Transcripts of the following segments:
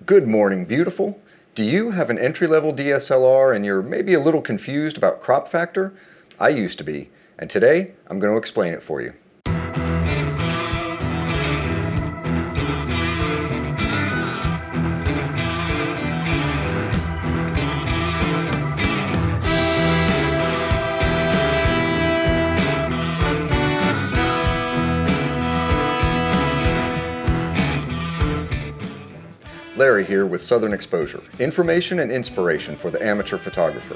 Good morning, beautiful. Do you have an entry-level DSLR and you're maybe a little confused about crop factor? I used to be, and today I'm going to explain it for you. Larry here with Southern Exposure, information and inspiration for the amateur photographer.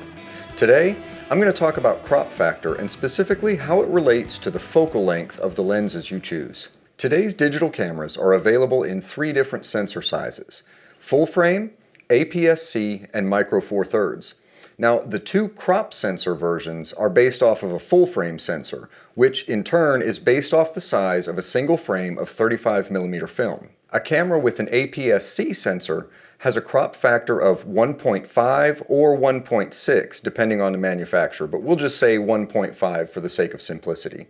Today, I'm going to talk about crop factor and specifically how it relates to the focal length of the lenses you choose. Today's digital cameras are available in 3 different sensor sizes: full frame, aps-c, and micro four thirds. Now, the 2 crop sensor versions are based off of a full frame sensor, which in turn is based off the size of a single frame of 35mm film. A camera with an aps-c sensor has a crop factor of 1.5 or 1.6 depending on the manufacturer, but we'll just say 1.5 for the sake of simplicity.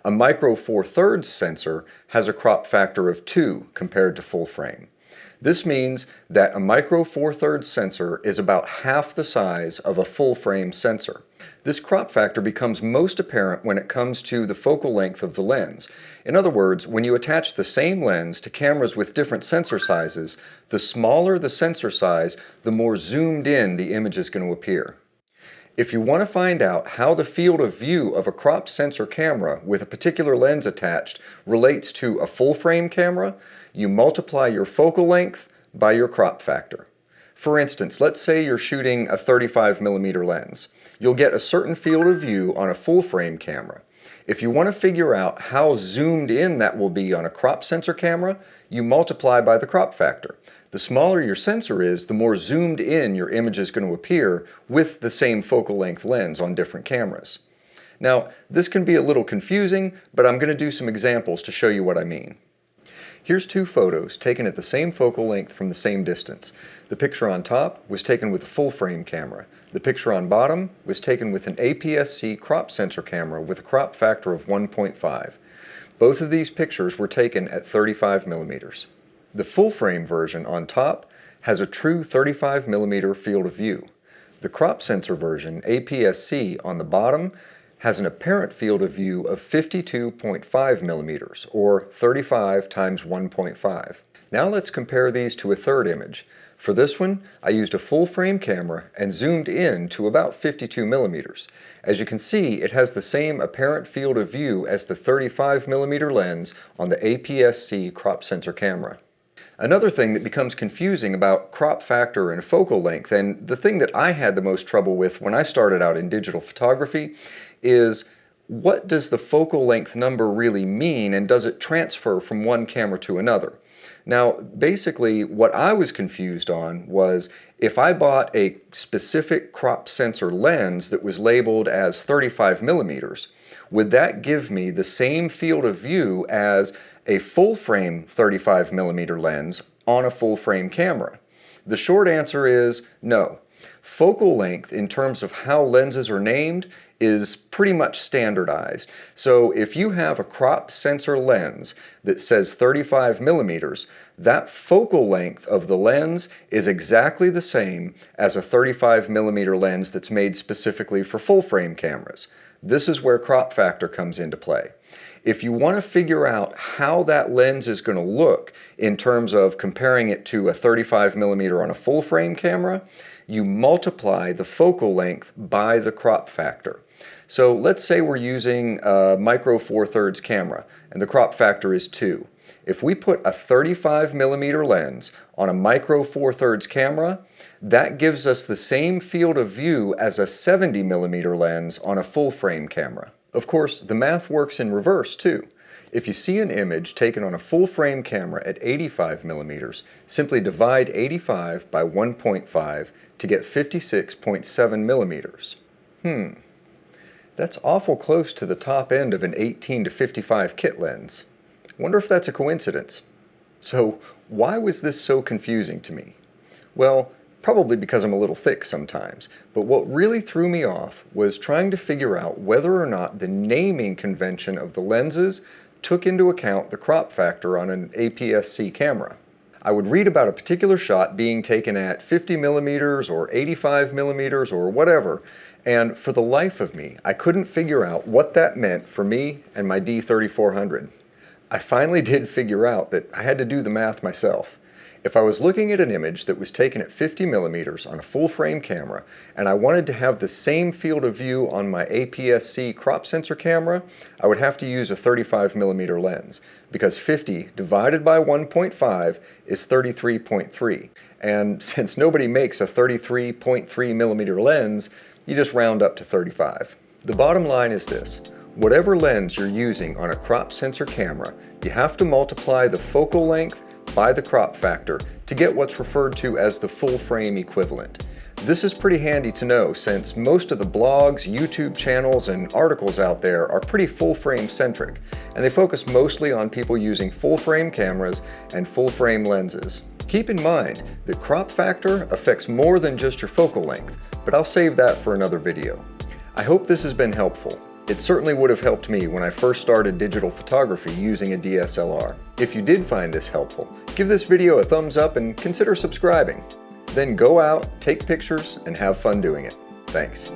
A micro four thirds sensor has a crop factor of 2 compared to full frame. This means that a micro four thirds sensor is about half the size of a full frame sensor. This crop factor becomes most apparent when it comes to the focal length of the lens. In other words, when you attach the same lens to cameras with different sensor sizes, the smaller the sensor size, the more zoomed in the image is going to appear. If you want to find out how the field of view of a crop sensor camera with a particular lens attached relates to a full frame camera, you multiply your focal length by your crop factor. For instance, let's say you're shooting a 35mm lens. You'll get a certain field of view on a full frame camera. If you want to figure out how zoomed in that will be on a crop sensor camera, you multiply by the crop factor. The smaller your sensor is, the more zoomed in your image is going to appear with the same focal length lens on different cameras. Now, this can be a little confusing, but I'm going to do some examples to show you what I mean. Here's 2 photos taken at the same focal length from the same distance. The picture on top was taken with a full frame camera. The picture on bottom was taken with an aps-c crop sensor camera with a crop factor of 1.5. Both of these pictures were taken at 35mm. The full frame version on top has a true 35mm field of view. The crop sensor version, aps-c, on the bottom has an apparent field of view of 52.5mm, or 35 times 1.5. Now let's compare these to a third image. For this one, I used a full frame camera and zoomed in to about 52mm. As you can see, it has the same apparent field of view as the 35mm lens on the aps-c crop sensor camera. Another thing that becomes confusing about crop factor and focal length, and the thing that I had the most trouble with when I started out in digital photography, is what does the focal length number really mean, and does it transfer from one camera to another? Now, basically, what I was confused on was if I bought a specific crop sensor lens that was labeled as 35mm, would that give me the same field of view as a full frame 35mm lens on a full frame camera? The short answer is no. Focal length, in terms of how lenses are named, is pretty much standardized. So if you have a crop sensor lens that says 35mm, that focal length of the lens is exactly the same as a 35mm lens that's made specifically for full frame cameras. This is where crop factor comes into play. If you want to figure out how that lens is going to look in terms of comparing it to a 35mm on a full frame camera, you multiply the focal length by the crop factor. So let's say we're using a micro four thirds camera and the crop factor is 2. If we put a 35mm lens on a micro four thirds camera, that gives us the same field of view as a 70mm lens on a full frame camera. Of course, the math works in reverse too. If you see an image taken on a full frame camera at 85mm, simply divide 85 by 1.5 to get 56.7mm. That's awful close to the top end of an 18 to 55 kit lens. Wonder if that's a coincidence. So why was this so confusing to me? Well, probably because I'm a little thick sometimes, but what really threw me off was trying to figure out whether or not the naming convention of the lenses took into account the crop factor on an aps-c camera. I would read about a particular shot being taken at 50 millimeters or 85 millimeters or whatever, and for the life of me, I couldn't figure out what that meant for me and my D3400. I finally did figure out that I had to do the math myself. If I was looking at an image that was taken at 50 millimeters on a full frame camera and I wanted to have the same field of view on my aps-c crop sensor camera, I would have to use a 35 millimeter lens because 50 divided by 1.5 is 33.3. And since nobody makes a 33.3 millimeter lens, you just round up to 35. The bottom line is this. Whatever lens you're using on a crop sensor camera, you have to multiply the focal length by the crop factor to get what's referred to as the full frame equivalent. This is pretty handy to know since most of the blogs, YouTube channels, and articles out there are pretty full frame centric, and they focus mostly on people using full frame cameras and full frame lenses. Keep in mind that crop factor affects more than just your focal length, but I'll save that for another video. I hope this has been helpful. It certainly would have helped me when I first started digital photography using a DSLR. If you did find this helpful, give this video a thumbs up and consider subscribing. Then go out, take pictures, and have fun doing it. Thanks.